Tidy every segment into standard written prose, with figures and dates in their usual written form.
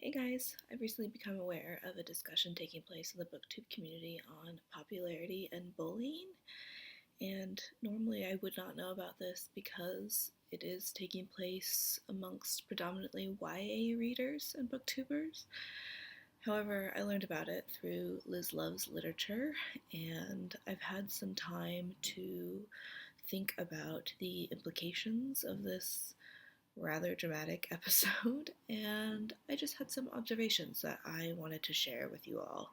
Hey guys, I've recently become aware of a discussion taking place in the booktube community on popularity and bullying, and normally I would not know about this because it is taking place amongst predominantly YA readers and booktubers. However, I learned about it through Liz Love's literature, and I've had some time to think about the implications of this rather dramatic episode, and I just had some observations that I wanted to share with you all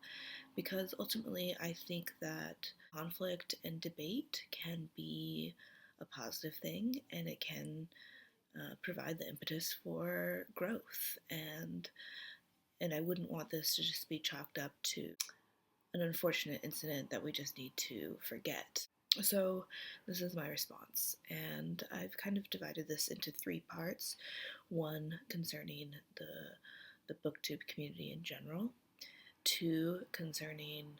because ultimately I think that conflict and debate can be a positive thing and it can provide the impetus for growth, and I wouldn't want this to just be chalked up to an unfortunate incident that we just need to forget. So, this is my response, and I've kind of divided this into three parts. One concerning the booktube community in general, two concerning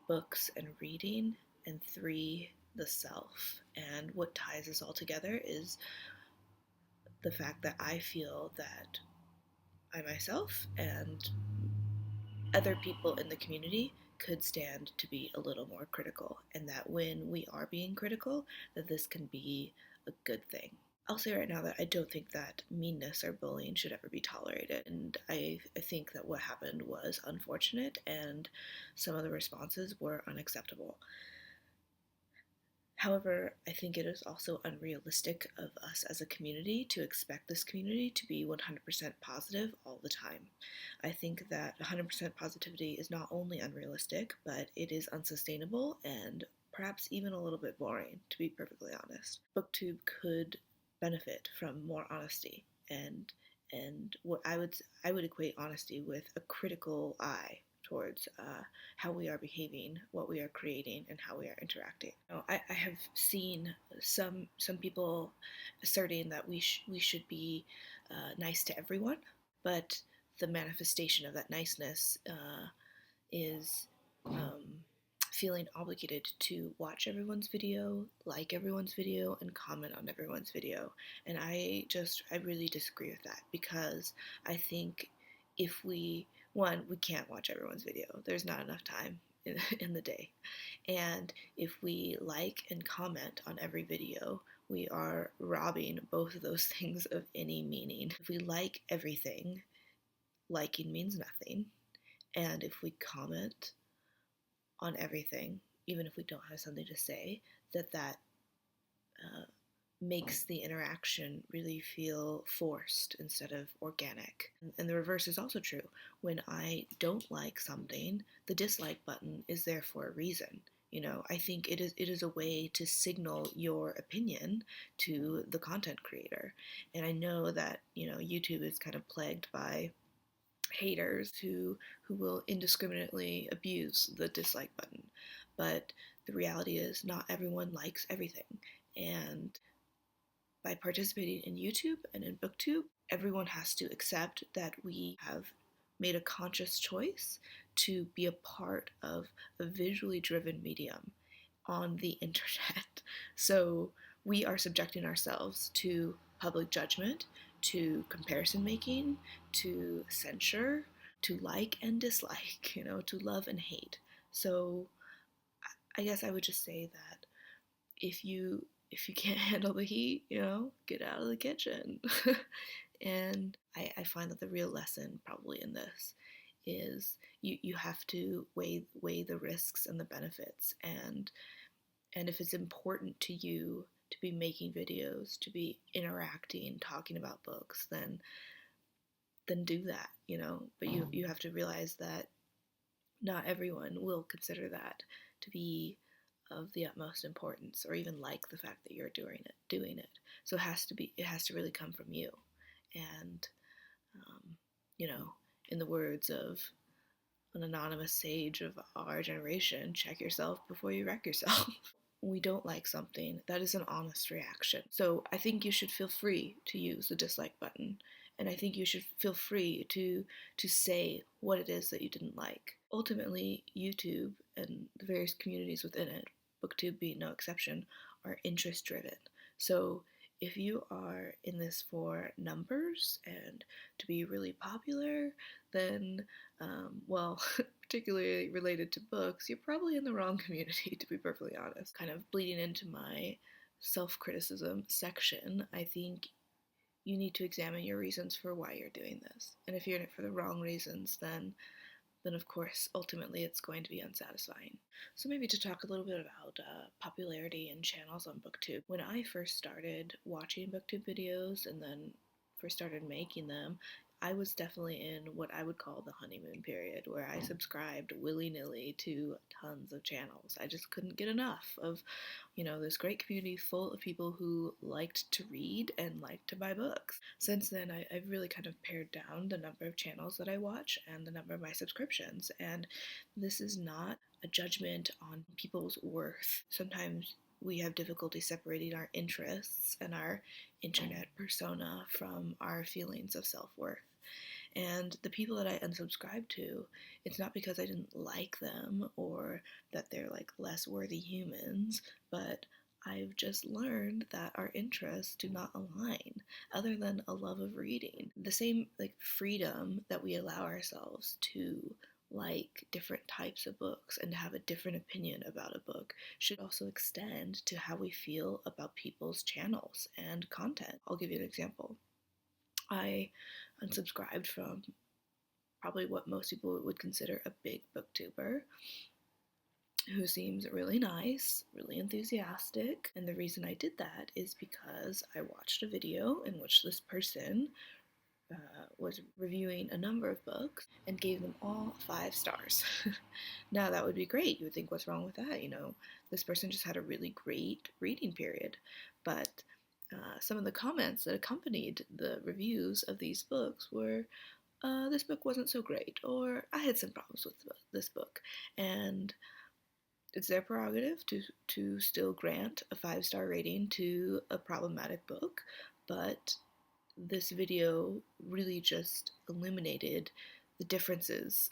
books and reading, and three, the self. And what ties us all together is the fact that I feel that I myself and other people in the community could stand to be a little more critical, and that when we are being critical, that this can be a good thing. I'll say right now that I don't think that meanness or bullying should ever be tolerated, and I think that what happened was unfortunate and some of the responses were unacceptable. However, I think it is also unrealistic of us as a community to expect this community to be 100% positive all the time. I think that 100% positivity is not only unrealistic, but it is unsustainable and perhaps even a little bit boring, to be perfectly honest. BookTube could benefit from more honesty, and what I would equate honesty with a critical eye towards how we are behaving, what we are creating, and how we are interacting. I have seen some people asserting that we should be nice to everyone, but the manifestation of that niceness is feeling obligated to watch everyone's video, like everyone's video, and comment on everyone's video. And I really disagree with that because I think if we can't watch everyone's video. There's not enough time in the day. And if we like and comment on every video, we are robbing both of those things of any meaning. If we like everything, liking means nothing. And if we comment on everything, even if we don't have something to say, that uh, makes the interaction really feel forced instead of organic. And the reverse is also true. When I don't like something, the dislike button is there for a reason. I think it is a way to signal your opinion to the content creator. And I know that, YouTube is kind of plagued by haters who will indiscriminately abuse the dislike button. But the reality is not everyone likes everything. And by participating in YouTube and in BookTube, everyone has to accept that we have made a conscious choice to be a part of a visually driven medium on the internet. So we are subjecting ourselves to public judgment, to comparison making, to censure, to like and dislike, to love and hate. So I guess I would just say that if you can't handle the heat, get out of the kitchen. And I find that the real lesson probably in this is you have to weigh the risks and the benefits, and if it's important to you to be making videos, to be interacting, talking about books, then do that, But you have to realize that not everyone will consider that to be of the utmost importance or even like the fact that you're doing it. So it has to really come from you. And um, you know in the words of an anonymous sage of our generation, check yourself before you wreck yourself. When we don't like something, that is an honest reaction. So I think you should feel free to use the dislike button, and I think you should feel free to say what it is that you didn't like. Ultimately, YouTube and the various communities within it, BookTube being no exception, are interest driven. So If you are in this for numbers and to be really popular, then, well, particularly related to books, you're probably in the wrong community, to be perfectly honest. Kind of bleeding into my self criticism section, I think you need to examine your reasons for why you're doing this. And if you're in it for the wrong reasons, then of course, ultimately it's going to be unsatisfying. So maybe to talk a little bit about popularity and channels on BookTube. When I first started watching BookTube videos and then first started making them, I was definitely in what I would call the honeymoon period, where I subscribed willy-nilly to tons of channels. I just couldn't get enough of, this great community full of people who liked to read and liked to buy books. Since then, I've really kind of pared down the number of channels that I watch and the number of my subscriptions. And this is not a judgment on people's worth. Sometimes we have difficulty separating our interests and our internet persona from our feelings of self worth. And the people that I unsubscribe to, it's not because I didn't like them or that they're like less worthy humans, but I've just learned that our interests do not align other than a love of reading. The same like freedom that we allow ourselves to like different types of books and to have a different opinion about a book should also extend to how we feel about people's channels and content. I'll give you an example. I unsubscribed from probably what most people would consider a big booktuber who seems really nice, really enthusiastic. And the reason I did that is because I watched a video in which this person was reviewing a number of books and gave them all 5 stars. Now, that would be great. You would think, what's wrong with that? This person just had a really great reading period. But some of the comments that accompanied the reviews of these books were, this book wasn't so great, or I had some problems with this book. And it's their prerogative to still grant a 5-star rating to a problematic book, but this video really just illuminated the differences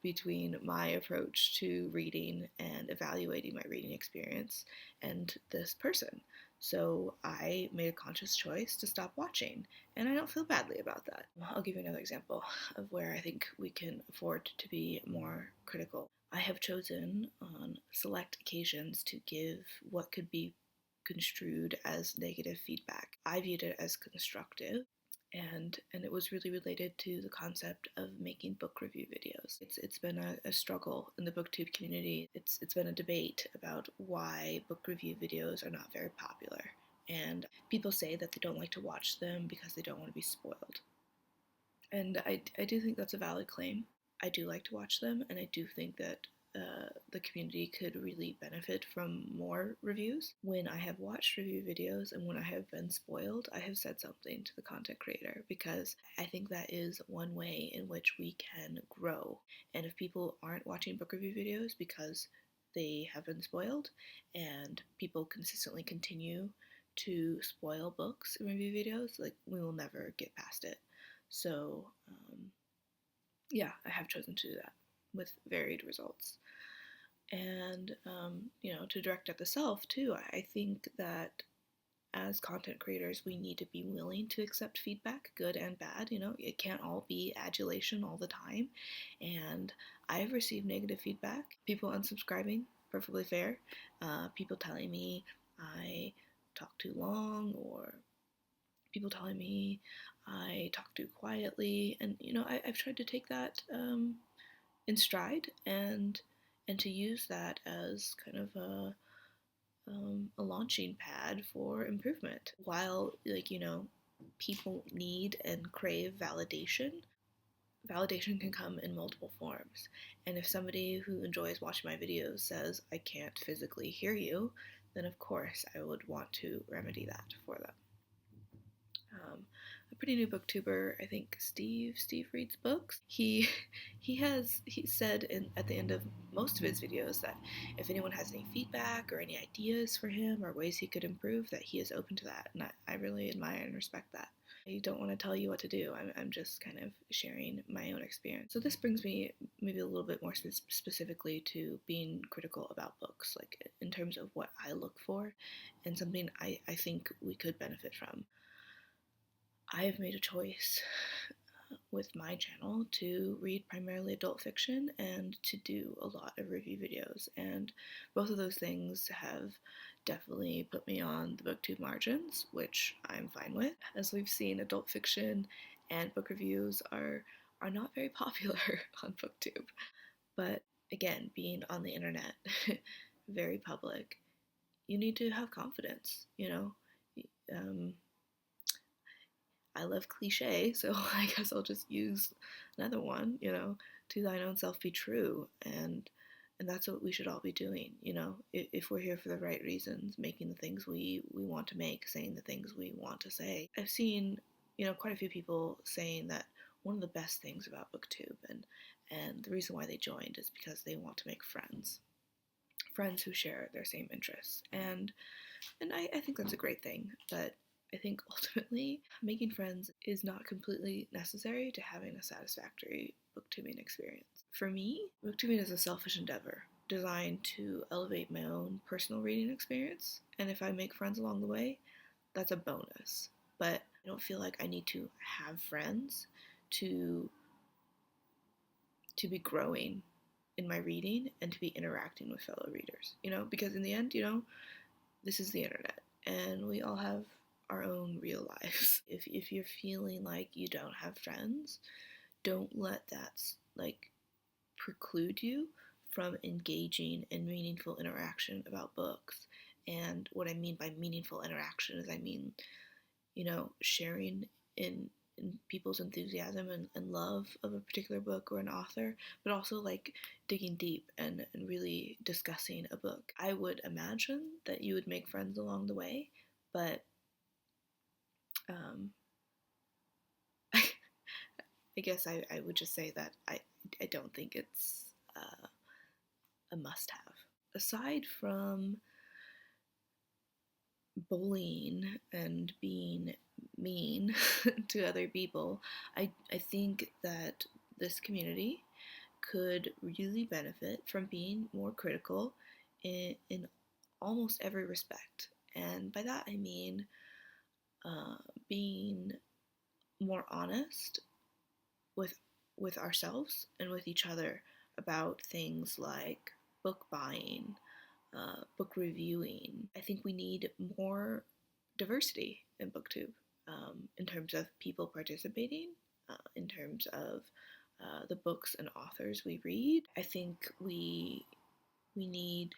between my approach to reading and evaluating my reading experience and this person. So I made a conscious choice to stop watching, and I don't feel badly about that. I'll give you another example of where I think we can afford to be more critical. I have chosen on select occasions to give what could be construed as negative feedback. I viewed it as constructive, and it was really related to the concept of making book review videos. It's been a struggle in the booktube community. It's been a debate about why book review videos are not very popular. And people say that they don't like to watch them because they don't want to be spoiled. And I do think that's a valid claim. I do like to watch them, and I do think that the community could really benefit from more reviews. When I have watched review videos and when I have been spoiled, I have said something to the content creator because I think that is one way in which we can grow. And if people aren't watching book review videos because they have been spoiled and people consistently continue to spoil books in review videos, like we will never get past it. So, yeah, I have chosen to do that with varied results. And, to direct at the self too, I think that as content creators, we need to be willing to accept feedback, good and bad. It can't all be adulation all the time. And I've received negative feedback, people unsubscribing, perfectly fair. People telling me I talk too long, or people telling me I talk too quietly. And, I've tried to take that in stride and to use that as kind of a launching pad for improvement. While people need and crave validation, validation can come in multiple forms. And if somebody who enjoys watching my videos says I can't physically hear you, then of course I would want to remedy that for them. A pretty new booktuber, I think Steve reads books. He said at the end of most of his videos that if anyone has any feedback or any ideas for him or ways he could improve, that he is open to that, and I really admire and respect that. I don't want to tell you what to do. I'm just kind of sharing my own experience. So this brings me maybe a little bit more specifically to being critical about books, like in terms of what I look for and something I think we could benefit from. I've made a choice with my channel to read primarily adult fiction and to do a lot of review videos, and both of those things have definitely put me on the booktube margins, which I'm fine with. As we've seen, adult fiction and book reviews are not very popular on booktube, but again, being on the internet, very public, you need to have confidence, you know. um, I love cliche, so I guess I'll just use another one, to thine own self be true. And that's what we should all be doing, if we're here for the right reasons, making the things we want to make, saying the things we want to say. I've seen, quite a few people saying that one of the best things about BookTube and the reason why they joined is because they want to make friends who share their same interests. And I think that's a great thing, but I think ultimately making friends is not completely necessary to having a satisfactory booktubing experience. For me, booktubing is a selfish endeavor designed to elevate my own personal reading experience, and if I make friends along the way, that's a bonus. But I don't feel like I need to have friends to be growing in my reading and to be interacting with fellow readers, because in the end, this is the internet and we all have our own real lives. If you're feeling like you don't have friends, don't let that like preclude you from engaging in meaningful interaction about books. And what I mean by meaningful interaction is, I mean, sharing in people's enthusiasm and love of a particular book or an author, but also like digging deep and really discussing a book. I would imagine that you would make friends along the way, but um, I guess I would just say that I don't think it's a must have. Aside from bullying and being mean to other people, I think that this community could really benefit from being more critical in almost every respect. And by that I mean being more honest with ourselves and with each other about things like book buying, book reviewing. I think we need more diversity in BookTube, in terms of people participating, in terms of the books and authors we read. I think we need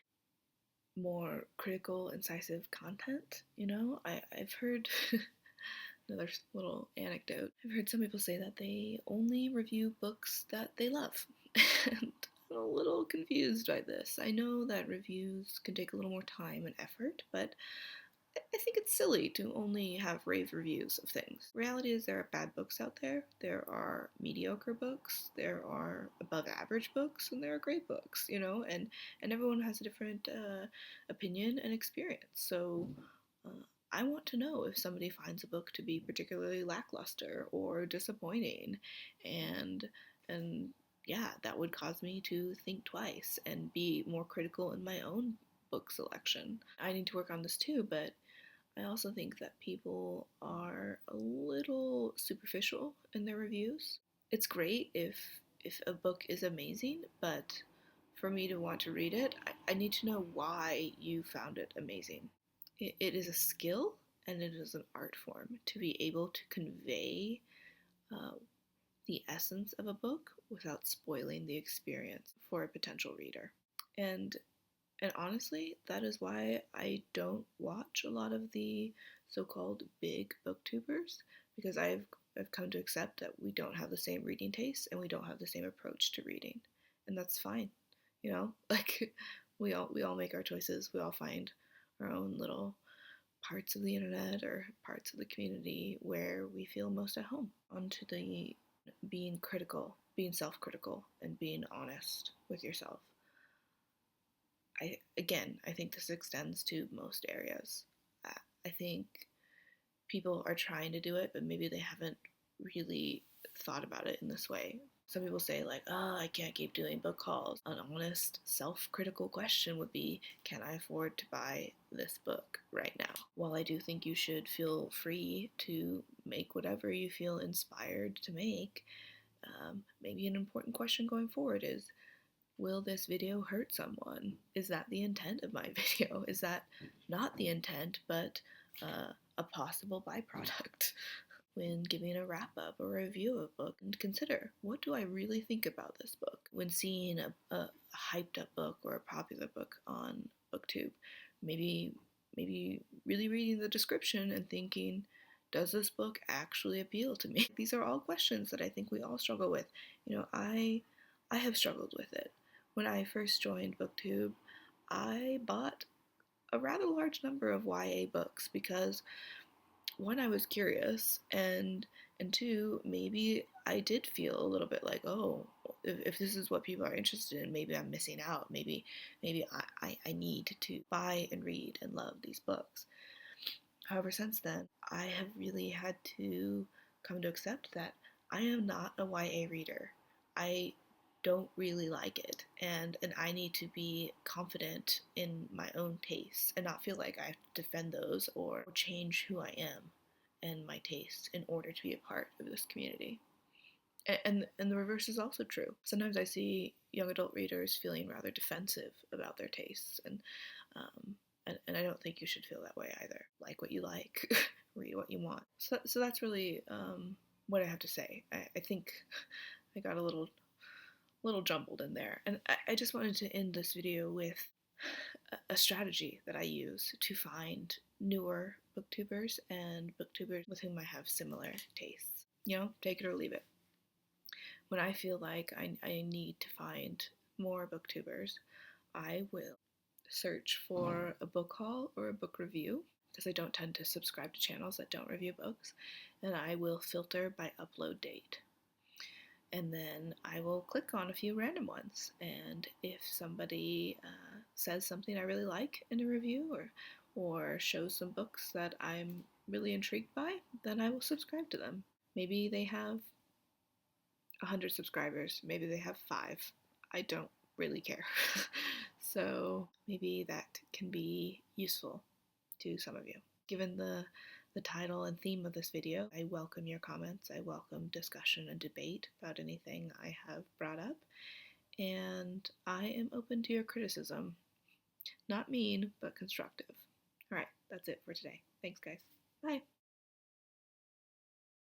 more critical, incisive content. I've heard another little anecdote. I've heard some people say that they only review books that they love. And I'm a little confused by this. I know that reviews can take a little more time and effort, but I think it's silly to only have rave reviews of things. Reality is there are bad books out there. There are mediocre books. There are above average books, and there are great books. And everyone has a different opinion and experience. So I want to know if somebody finds a book to be particularly lackluster or disappointing, and and yeah, that would cause me to think twice and be more critical in my own book selection. I need to work on this too, but I also think that people are a little superficial in their reviews. It's great if a book is amazing, but for me to want to read it, I need to know why you found it amazing. It is a skill and it is an art form to be able to convey uh, the essence of a book without spoiling the experience for a potential reader. And and honestly, that is why I don't watch a lot of the so-called big booktubers, because I've come to accept that we don't have the same reading taste and we don't have the same approach to reading, and that's fine. Like we all make our choices. We all find our own little parts of the internet or parts of the community where we feel most at home. Onto the being critical, being self-critical, and being honest with yourself. I think this extends to most areas. I think people are trying to do it, but maybe they haven't really thought about it in this way. Some people say, like, oh, I can't keep doing book hauls. An honest, self critical question would be, can I afford to buy this book right now? While I do think you should feel free to make whatever you feel inspired to make, maybe an important question going forward is, will this video hurt someone? Is that the intent of my video? Is that not the intent, but a possible byproduct? When giving a wrap up or review of a book, and consider, what do I really think about this book? When seeing a hyped up book or a popular book on BookTube, maybe really reading the description and thinking, does this book actually appeal to me? These are all questions that I think we all struggle with. I have struggled with it. When I first joined BookTube, I bought a rather large number of YA books because one, I was curious, and two, maybe I did feel a little bit like, oh, if this is what people are interested in, maybe I'm missing out. Maybe I need to buy and read and love these books. However, since then, I have really had to come to accept that I am not a YA reader. I don't really like it, and I need to be confident in my own tastes and not feel like I have to defend those or change who I am and my tastes in order to be a part of this community. And the reverse is also true. Sometimes I see young adult readers feeling rather defensive about their tastes, um, and I don't think you should feel that way either. Like what you like, read what you want. So that's really what I have to say. I think I got a little jumbled in there, and I just wanted to end this video with a strategy that I use to find newer booktubers and booktubers with whom I have similar tastes. Take it or leave it. When I feel like I need to find more booktubers, I will search for a book haul or a book review, because I don't tend to subscribe to channels that don't review books, and I will filter by upload date. And then I will click on a few random ones, and if somebody says something I really like in a review, or shows some books that I'm really intrigued by, then I will subscribe to them. Maybe they have 100 subscribers, maybe they have 5. I don't really care. So maybe that can be useful to some of you. Given the title and theme of this video, I welcome your comments. I welcome discussion and debate about anything I have brought up, and I am open to your criticism. Not mean, but constructive. All right, that's it for today. Thanks, guys. Bye.